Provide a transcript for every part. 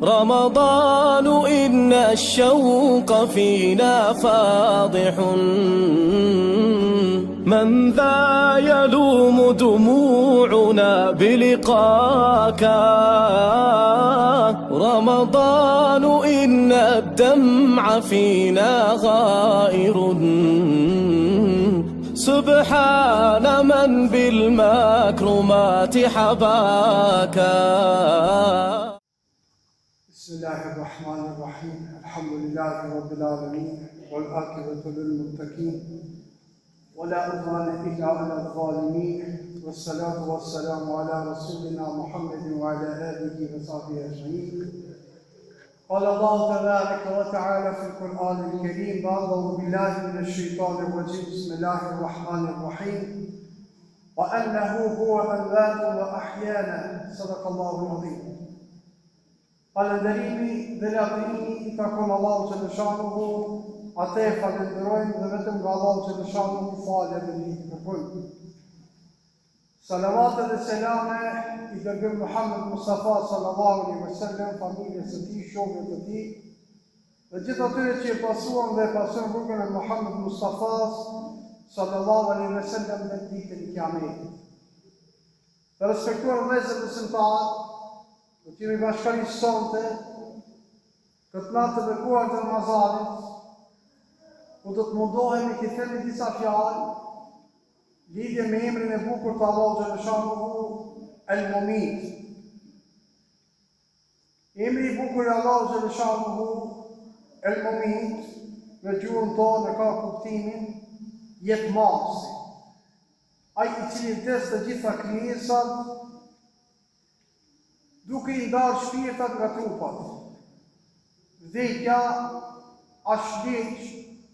رمضان إن الشوق فينا فاضح من ذا يلوم دموعنا بلقاك رمضان إن الدمع فينا غائر سبحان من بالمكرمات حباك. بسم الله الرحمن الرحيم الحمد لله رب العالمين والعاقبة للمتقين ولا عدوان إلا على الظالمين والصلاة والسلام على رسولنا محمد وعلى آله وصحبه أجمعين. قال الله تبارك وتعالى في القرآن الكريم أعوذ بالله من الشيطان الرجيم بسم الله الرحمن الرحيم وأنه هو أموات وأحيانا صدق الله العظيم. Falënderimi dhe lavdërimi I takon Allahu xhaleshanuhu, atë e falenderojmë dhe vetëm nga Allahu xhaleshanuhu falë dhe ndihmë kërkojmë. Salavatet dhe selame I dërgojmë Muhammed Mustafa sallallahu alaihi wasallam, familjes së tij, shokëve të tij, dhe gjithë atyre që e pasuan dhe pasojnë rrugën e Muhammed Mustafa sallallahu alaihi wasallam në ditën e Kiametit. Të respektuar vëllezër besimtarë, do t'jemi bashkërisht sonte, këtë natë të bekuar të Ramazanit, ku do të mundohemi të themi disa fjalë lidhje me emrin e bukur të Allahu xhaleshanuhu El-Mumit. Emri I bukur I Allahu xhaleshanuhu El-Mumit në gjuhën tonë ka kuptimin jetëmarrësi, ai I cili vdes të gjitha krijesat duke I ndarë shpirtat nga trupat. Vdekja është ligj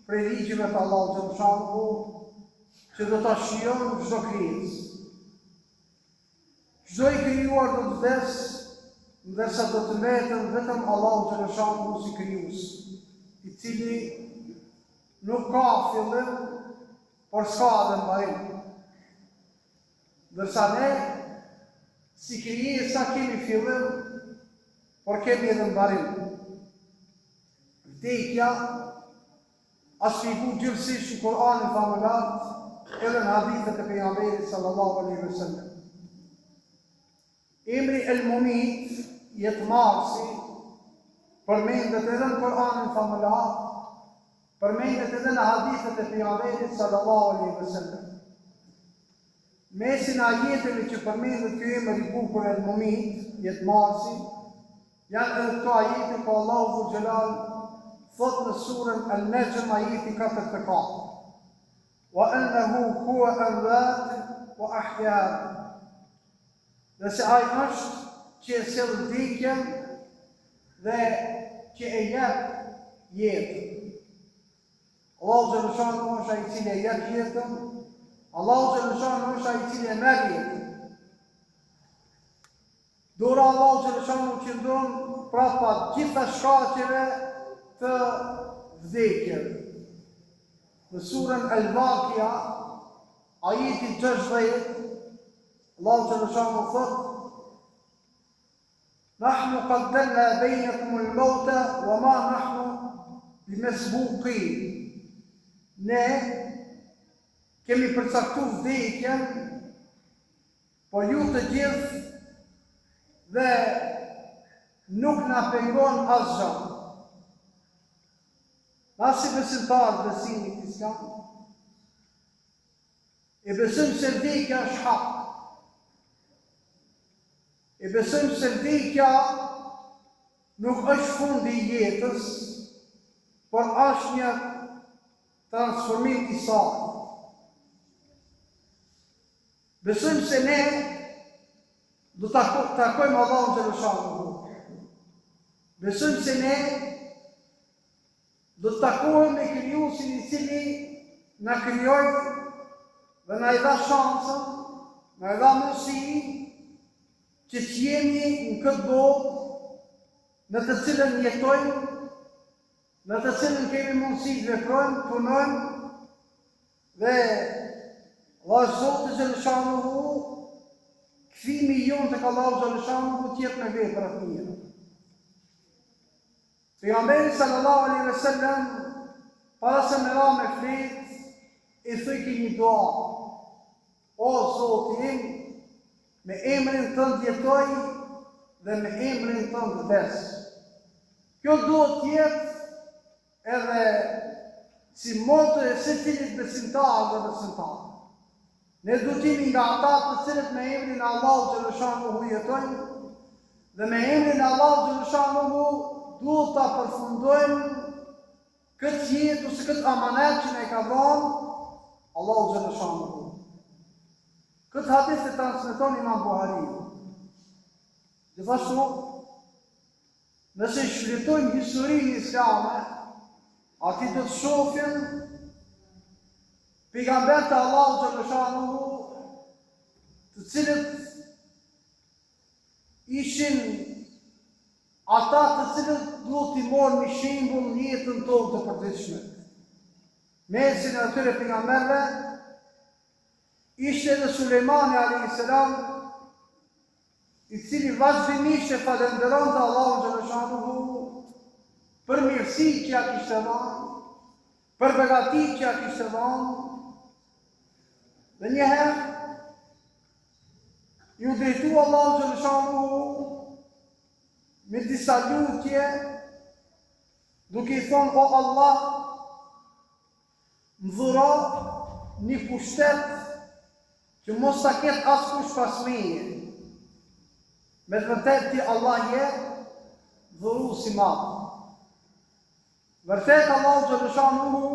prej ligjeve të Allahu xhaleshanuhu që do ta shijon çdo krijesë. Çdo I krijuar do të vdes, ndërsa do të mbetet vetëm Allahu xhaleshanuhu si krijues, I cili nuk ka fillim, por s'ka edhe mbarim. Ndërsa ne si krijesa kemi fillim, por kemi edhe mbarim. Vdekja është shpjeguar gjithësisht në Kur'anin famullar, edhe në hadithet e pejgamberit sallallahu alaihi wasallam. Emri El-Mumit, jetëmarrësi, përmendet edhe në Kur'anin famullar, përmendet edhe në hadithet e pejgamberit sallallahu alaihi wasallam. Mesin ajeteve që përmendet ky emër I bukur El-Mumit, jetëmarrësi, janë edhe këto ajete ku Allahu Dhul Jalal thot në surën Al-Najm ajeti 44. Wa annahu huwa amwat wa ahya. Dhe se ai është që e sjell vdekjen dhe që e jep jetën. Allahu xhaleshanuhu është ai I cili e jep jetën, Allahu xhaleshanuhu është ai I cili e merr jetën. Dora Allahu xhaleshanuhu qëndron prapa gjitha shkaqeve të vdekjes. Në surën Al-Waqi'a, ajeti 60, Allahu xhaleshanuhu thot: Nahnu qaddarna bainakum al-mauta wa ma nahnu bimasbuqin. Ne kemi përcaktuar vdekjen, por ju të gjithë dhe nuk na pengon asgjë. Na si besimtarë besimit islam, e besojmë se vdekja është hak. E besojmë se vdekja nuk është fundi I jetës, por është një transformim I saj. Besojmë se ne do të takojmë Allahun xhaleshanuhu. Besojmë se ne do të takohemi me krijuesin I cili na krijoi dhe na I dha shansën, na I dha mundësi që të jemi në këtë botë në të cilën jetojmë, në të cilën kemi mundësi të veprojmë, punojmë dhe Allah Zotë xhaleshanuhu kthimi jon tek Allahu xhaleshanuhu të jetë me vepra të mira. Pejgamberi sallallahu alaihi wasallam para se me ra me flet, i thëki një dua. O Zoti im, me emrin tënd jetoj dhe me emrin tënd vdes. Kjo duhet të jetë edhe si moto e secilit besimtar dhe besimtar. Ne duhet të jemi nga ata të cilët me emrin e Allahut xhaleshanuhu jetojnë dhe me emrin e Allahut xhaleshanuhu duhet ta përfundojmë këtë jetë ose këtë amanet që ne ka dhënë Allahu xhaleshanuhu. Këtë hadith e transmeton Imam Buhariu. Gjithashtu, nëse shfletojmë historinë islame, ati do të shohim pejgamberët e Allahut xhaleshanuhu, të cilët ishin ata të cilët duhet t'i morën një shembull në jetën tonë të përditshme. Mesin e atyre pejgamberëve ishte edhe Sulejmani alayhis salam, i cili vazhdimisht e falenderonte Allahun xhaleshanuhu për mirësitë që ja kishte dhënë, për begatitë që ja kishte dhënë. Dhe njëherë ju drejtu Allahu xhaleshanuhu me disa lutje, duke i thonë: o Allah, më dhuro një pushtet që mos ta ketë askush pas meje. Me të vërtet ti Allah je dhurues i madh. Vërtet Allahu xhaleshanuhu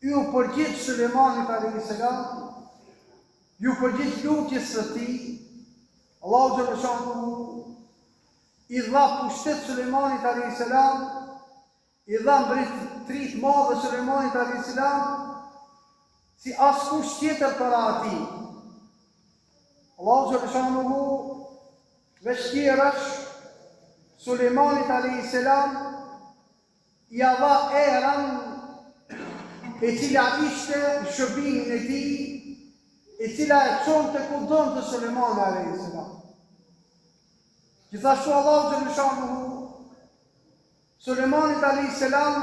ju përgjigj Sulejmanit alayhis salam, ju përgjigj lutjes së tij. Allahu xhaleshanuhu i dha pushtet Sulejmanit alayhis salam, i dha mbretëri të madhe Sulejmanit alayhis salam, si askush tjetër para atij. Allahu xhaleshanuhu veç tjerash Sulejmanit alayhis salam i dha erën e cila ishte në shërbimin e tij, e cila e çonte ku donte Sulejmani alayhis salam. Gjithashtu Allahu xhaleshanuhu Sulejmanit alayhis salam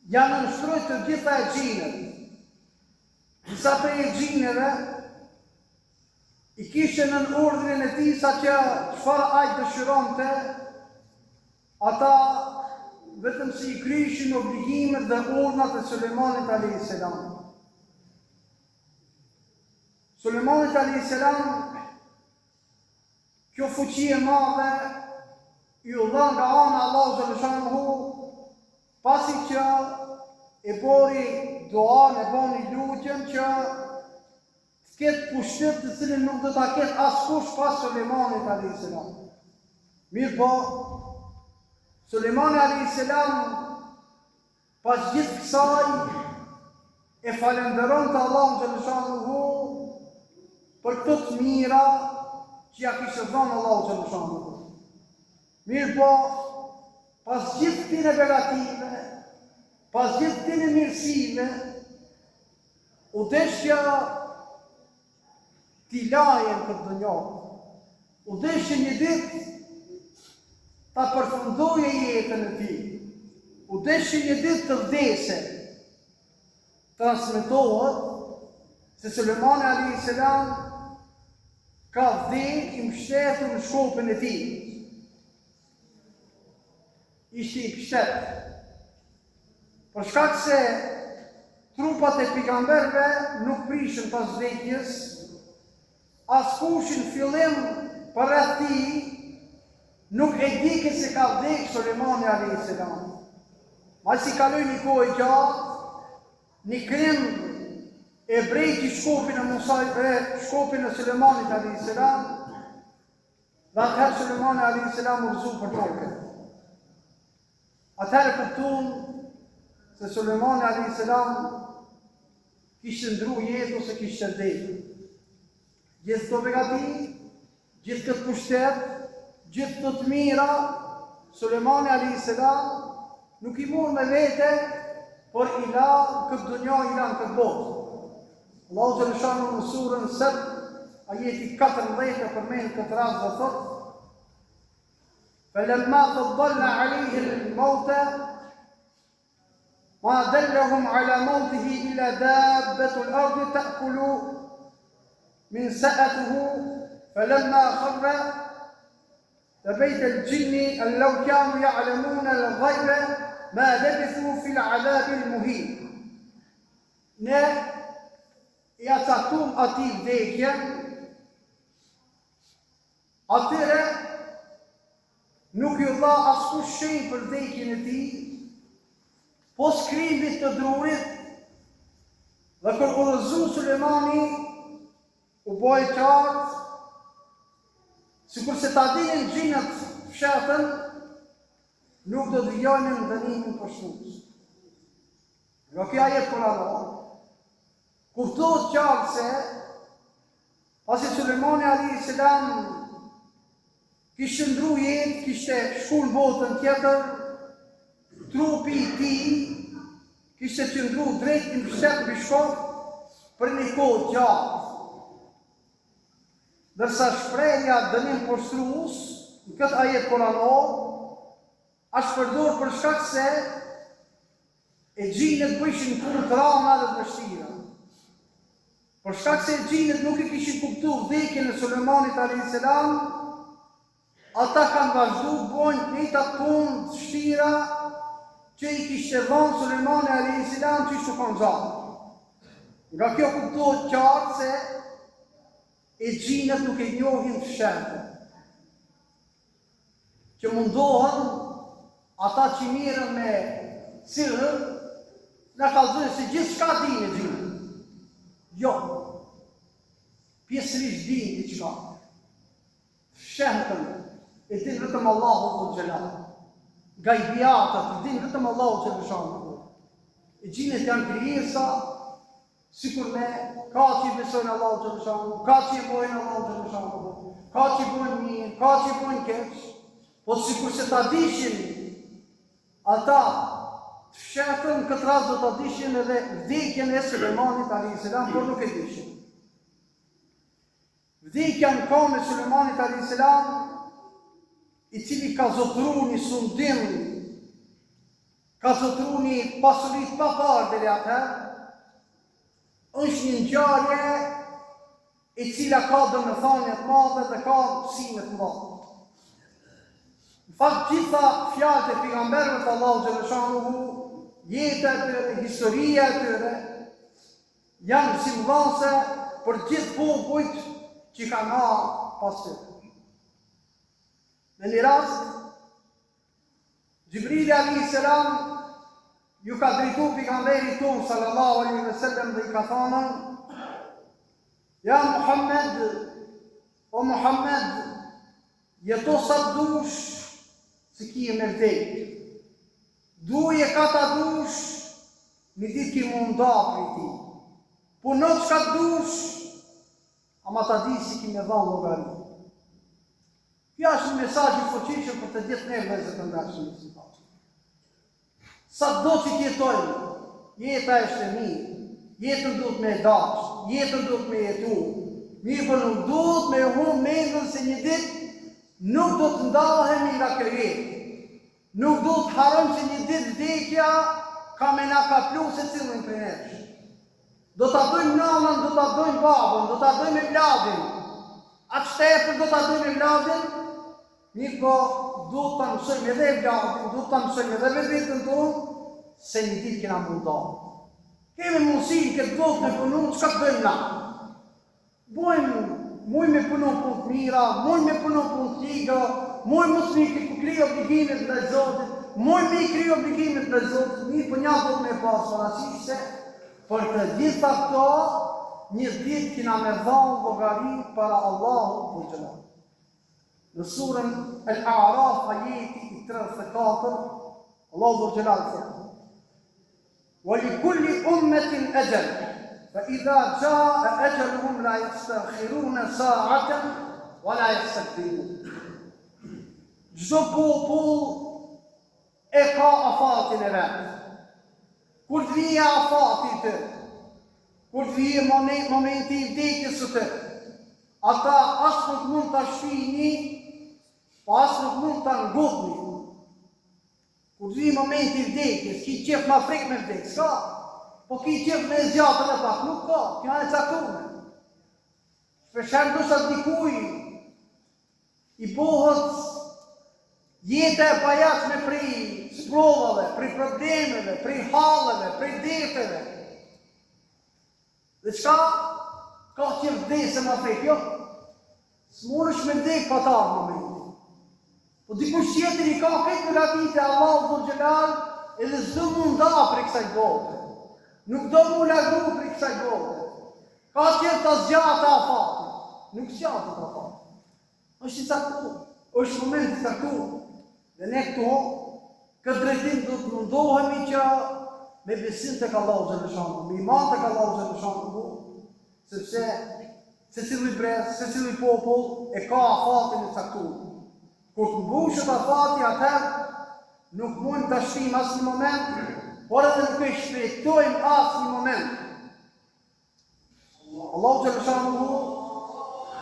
ja nënshtroi të gjitha e xhinët. Disa prej e xhinëve i kishte nën urdhrin e tij sa që çfarë ai dëshironte, ata vetëm si i kryeshin obligimet dhe urdhnat e Sulejmanit alayhis salam. Sulejmanit alayhis salam kjo fuqi e madhe ju dha nga ana e Allahut xhaleshanuhu, pasi që e bori duan, e boni lutjen që të ketë pushtet të cilin nuk do ta ketë askush pas Sulejmanit alayhis salam. Mirë po, Sulejmani alayhis salam pas gjithë kësaj e falenderonte Allahun xhaleshanuhu për këto të mira që ja kishte dhënë Allahu xhaleshanuhu. Mirë po, pas gjithë këtyre begative, pas gjithë këtyre mirësive, u deshja t'i lajen këtë dunjë. U deshja një ditë ta përfundoje jetën e tij. U deshja një ditë të vdese. Transmetohet se Sulejmani alayhis salam ka vdekur i mbështetur në shkopin e tij. Ishte i pështet. Për shkak se trupat e pejgamberëve nuk prishën pas vdekjes, askush në fillim përreth tij nuk e dike se ka vdekur Sulejmani alayhis salam. Masi kaloi një kohë e gjatë, një krim e brejti shkopin e Sulejmanit alayhis salam, dhe atëherë Sulejmani alayhis salam u rrezu për tokë. Atëherë kuptuan se Sulejmani alayhis salam kishte ndru jetë ose kishte vdekur. Gjithë këto begati, gjithë këtë pushtet, gjithë të mira, Sulejmani alayhis salam nuk i mor me vete, por i la këtë dunja, i la në këtë botë. Allahu xhaleshanuhu në surën Sad, ajeti 14 përmend këtë rast dhe thotë: فلما فضلنا عليه الموت ما دلهم على موته إلا دابة الأرض تأكل من سأته فلما خر تبيت الجن أن لو كانوا يعلمون الغيب ما لبثوا في العذاب المهين. Ne ja caktum ati vdekjen, atyre nuk ju dha askush shenjë për vdekjen e tij, po skrimit të drurit, dhe kur udhëzu Sulejmani u boi qartë, sikur se ta dinin gjinët fshatën, nuk do të vjonin dënimin për shtues. Nga kjo ajet kuranore, kuptohet qartë se pasi Sulejmani alayhis salam kishte ndru jetë, kishte shku në botën tjetër, trupi i tij kishte qëndru drejt në mbështet mbi shkop për një kohë gjatë. Dërsa shprehja dënim poshtrues në këtë ajet kuranor është përdorur për shkak se e gjinët bëjshin punë të rënda dhe të vështira. Për shkak se gjinët nuk e kishin kuptuar vdekjen e Sulejmanit alayhis salam, ata kanë vazhduar bojnë njëta punë të vështira që i kishte dhënë Sulejmani alayhis salam që ishte konzat. Nga kjo kuptohet qartë se e gjinët nuk e njohin fshatën. Që mundohen ata që mirën me sirrën, në kallëzojnë se gjithë shka dinë e gjinët. Jo, pjesërisht dinë diçka. Fshatën e din vetëm Allahu Dhul Jalal. Gajbiatat e din vetëm Allahu Xhaleshanu. E gjinët janë krijesa sikur ne, ka që i besojnë Allahu Xhaleshanu, ka që i bojnë Allahu Xhaleshanu, ka që i bojnë mirë, ka që i bojnë keq, po sikur se ta dishin ata fshatën, këtë rast do ta dishin edhe vdekjen e Sulejmanit alayhis salam, por nuk e dishin. Vdekja në kohën e Sulejmanit alayhis salam, i cili ka zotëruar një sundim, ka zotëruar një pasuri të paparë deri atëherë, është një ngjarje e cila ka domethënie të madhe dhe ka mësime të mëdha. Në fakt, gjitha fjalët e pejgamberëve të Allahu Xhaleshanu, jeta e tyre, historia e tyre, janë mësimdhënëse për gjithë popujt që kanë ardhur pas tyre. Në një rast, Gjibrili alayhis salam ju ka drejtuar pejgamberit tonë sallallahu alaihi wasallam dhe i ka thënë: Ja Muhammed, o Muhammed, jeto sa dush se ki me vdekje. Duje ka ta dush, një ditë ki munda për ti. Puno çka dush, ama ta di si ki me dhanë llogari. Kjo është një mesazh i fuqishëm për të gjithë ne vëllezër të ndershëm. Sa do të jetojmë, jeta është e mirë, jetën duhet me dash, jetën duhet me jetu. Mirë, por nuk duhet me humbë mendjen se një ditë nuk do të ndahemi nga kjo jetë. Nuk do të harrojmë se një ditë vdekja ka me na kaplu secilin prej nesh. Do ta dojmë nanën, do ta dojmë babën, do ta dojmë vladin. Atë shtepër do ta dojmë vladin, mirë po duhet ta mësojmë edhe vladin, duhet ta mësojmë edhe vetën tonë, se një ditë kena mundohë. Kemi mundësi këtë botë me punu, çka të bëjmë na? Muj me punu punë të mira, muj me punu punë të liga, muj mos me kri obligimet ndaj Zotit, muj me kri obligimet ndaj Zotit, mirë po një do me pas parasysh se për të gjitha këto një ditë kena me dhënë llogari para Allahut Dhul Jalal. Në surën Al-A'raf ajeti i 34, Allahu Dhul Jalal thotë: وَلِكُلِّ أُمَّةٍ أَجَلٌ فَإِذَا جَاءَ أَجَلُهُمْ لَا يَسْتَأْخِرُونَ سَاعَةً وَلَا يَسْتَقْدِمُونَ. Çdo popull e ka afatin e vet. Kur të vijë afati i tyre, kur të vijë momenti i vdekjes së tyre, ata as nuk mund ta shfijnë pas nuk mund të ngutni. Kur zi momenti i vdekjes, ki qef ma frek me vdek, s'ka. Po ki qef me zjatën e pak, nuk ka, kjo janë e caktume. Shpesher du sa dikuj i bohët jetë e pajatshme prej sprovave, prej problemeve, prej halleve, prej deteve. Dhe qka? Ka qef vdese ma frek, jo? S'morësh me vdek patar në momenti. Po dikush tjetër i ka këtë mëratit e Allahu Dhul Gjelal edhe s'do mu nda për kësaj bote. Nuk do mu lagu për kësaj bote. Ka tjetër të zgjatë afati. Nuk zgjatë të afati. është i caktuar, është moment i caktuar. Dhe ne këtu, këtë drejtim do të mundohemi që me besim tek Allahu Xhaleshanu, me iman tek Allahu Xhaleshanu, sepse secili brez, secili popull e ka afatin e caktuar. Kur të mbushet afati, atëherë nuk mund të shtim asnjë moment, por edhe nuk e shpejtojmë asnjë moment. Allahu Xhaleshanu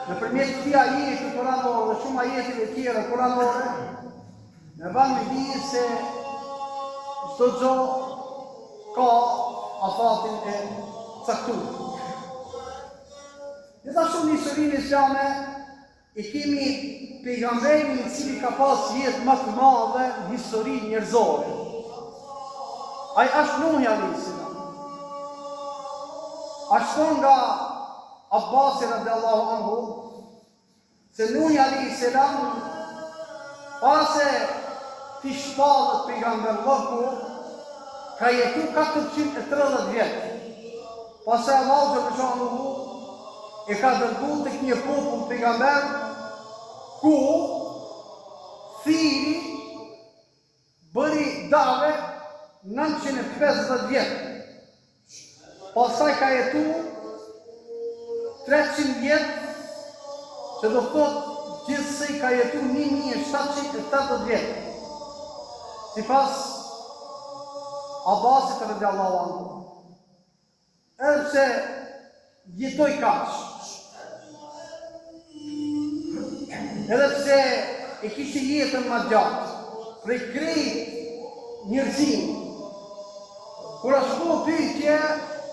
nëpërmjet këtij ajeti kuranor dhe shumë ajeteve tjera kuranore, ne ban me dije se çdo gjë ka afatin e caktuar. Gjithashtu në historinë islame e kemi pejgamberin i cili ka pas jetë më të madhe në historinë njerëzore. Ai është Nuhi alayhis salam. Ashtu nga Abbasi radiallahu anhu, se Nuhi alayhis salam pase t'i shpallët pejgamberlloku, ka jetu 430 vjetë. Pase Allahu Xhaleshanu e ka dërguar tek një popull pejgamber ku thiri bëri dave 950 vjetë. Pastaj ka jetu 300 vjetë, që do thotë gjithsej ka jetu 1780 vjetë. Sipas Abbasit radiallahu anhu. Edhe pse jetoi kaq, edhe pse e kishte jetën më gjatë, prej krejt njerëzimit, kur ashtu pyetje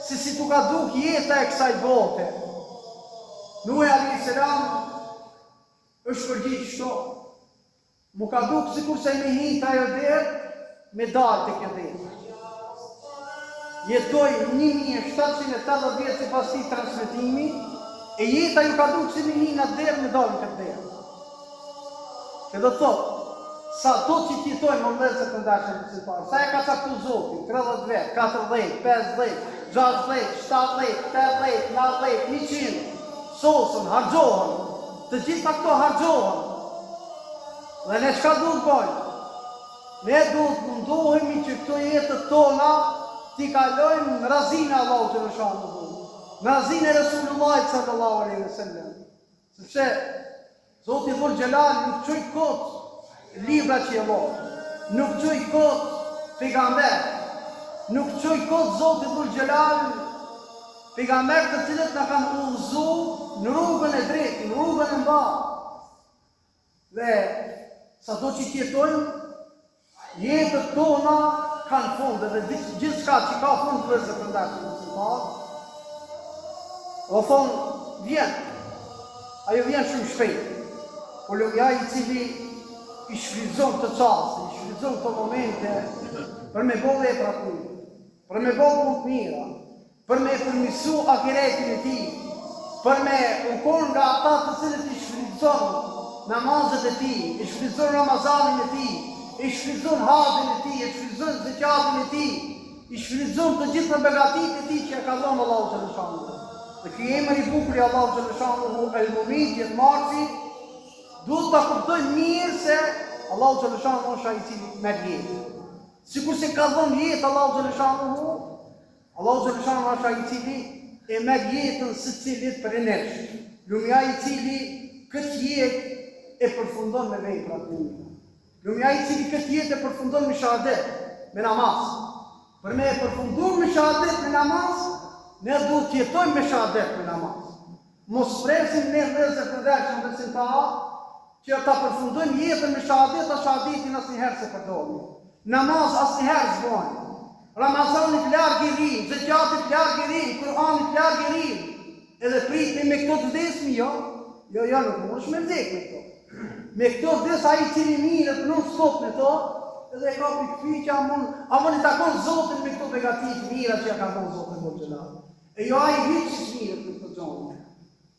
se si tu ka duk jeta e kësaj bote, Nuhi alayhis salam është përgjigj kështu: mu ka duk sikur se me hit ajo derë, me dalë të kjo derë. Jetoj 1780 vjetë si pas ti transmitimi, e jeta ju ka duk si me hit në derë, me dalë të derë. Që do të thotë, sa do që t'jetoj më mëllëse të ndashën të parë, sa e ka caktu Zoti, 30 vetë, 40, 50, 60, 70, 80, 90, 100, sosën, hargjohën, të gjitha këto hargjohën. Dhe ne çka duhet bëjmë? Ne duhet mundohemi që këto jetët tona t'i kalojmë në razinë e Allahu Xhaleshanu, në razinë e Resulullahit sallallahu alaihi wasallam. Sepse Zoti Dhul Gjelal nuk çoi kot libra që e vao, nuk çoi kot pejgamber, nuk çoi kot Zoti Dhul Gjelal pejgamber të cilët na kanë udhëzuar në rrugën e drejtë, në rrugën e mbarë. Dhe sado që t'jetojmë, jetët tona kanë fund, dhe gjithë shka që ka fund të vëzë të ndashtë në të parë, dhe thonë, vjen, ajo vjen shumë shpejt, por lëgja i cili i shfrytëzon të qasë, i shfrytëzon të momente, për me bo vepra të mirë, për me bo punë të mira, për me përmisu akiretin e ti, për me ukon nga ata të cilët i shfrytëzon namazet e ti, i shfrytëzon Ramazanin e ti, i shfrytëzon hadhin e ti, i shfrytëzon zekatin e ti, i shfrytëzon të gjithë begatit e ti që e ka dhënë Allahu Xhaleshanu. Dhe ky emër i bukur i Allahu Xhaleshanu, El-Mumit, jetë marrësi, duhet ta kuptojmë mirë se Allahu Xhaleshanu është ai i cili merr jetë. Sikur se ka dhënë jetë Allahu Xhaleshanu, Allahu Xhaleshanu është ai i cili e merr jetën secilit për nesh. Lumja i cili këtë jetë e përfundon me vepra të mira. Lumja i cili këtë jetë e përfundon me shahadet, me namaz. Për me e përfundur me shahadet, me namaz, ne duhet të jetojmë me shahadet, me namaz. Mos presim ne vëllezër të ndërshëm besimtar që ta përfundojmë jetën me shahadet, a shahadetin asnjëherë se përdojmë. Namaz asnjëherë s'bojmë. Ramazanit larg i rim, zekatit larg i rim, Kur'anit larg i rim. Edhe pritni me këto të vdesmi, jo? Jo, nuk mundesh me vdek me këto. Me këto vdes ai cili mirët nuk stop me to, edhe ka pikëfiqja mund i takon Zotin me këto begatit mira që ja ka dhënë Zoti Xhelal. E jo ai hiç mirët me këto gjëra.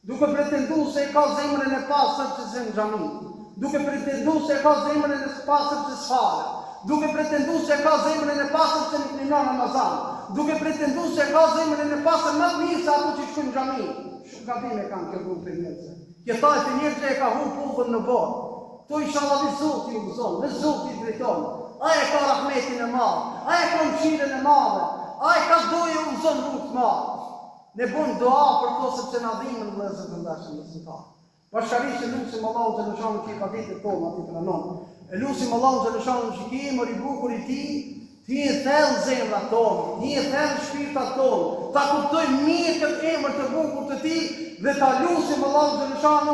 Duke pretenduar se ka zemrën e pastër që zën xhami. Duke pretenduar se ka zemrën e pastër që sfal. Duke pretenduar se ka zemrën e pastër që nuk linon Ramazan. Duke pretenduar se ka zemrën e pastër më të mirë se ato që shkojnë në xhami. Shumë gabime kanë kjo grup për njerëz. Këta e njerëz që ka humbur pullën në botë. To inshallah vi Zoti ju gëzon, ve Zoti i drejton. Ai ka rahmetin e madh, ai ka mëshirën e madhe, ai ka dojë u zon rrugë të madh. Ne bën dua për to sepse na dhimbën vëllezër të dashur besimtar. Bashkërisht lutim Allahun të lëshon që i paditët tona ti pranon. E lutim Allahun të lëshon që ki mori bukur i ti, ti e thellë zemrat tonë, ti e thellë shpirtat tonë, ta kuptojmë mirë këtë emër të bukur të ti dhe ta lutim Allahun të lëshon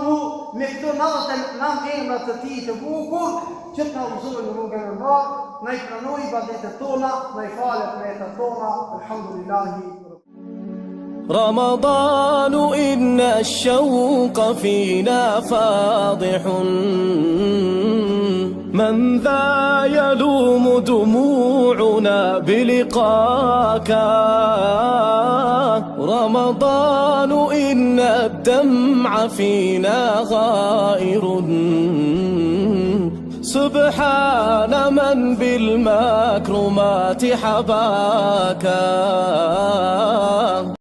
me këto 99 emrat të ti të bukur që të na udhëzojë në rrugën e mbar, na i pranoj ibadetet tona, na i falet metat tona, alhamdulillahi. رمضان إن الشوق فينا فاضح من ذا يلوم دموعنا بلقاك رمضان إن الدمع فينا غائر سبحان من بالمكرمات حباك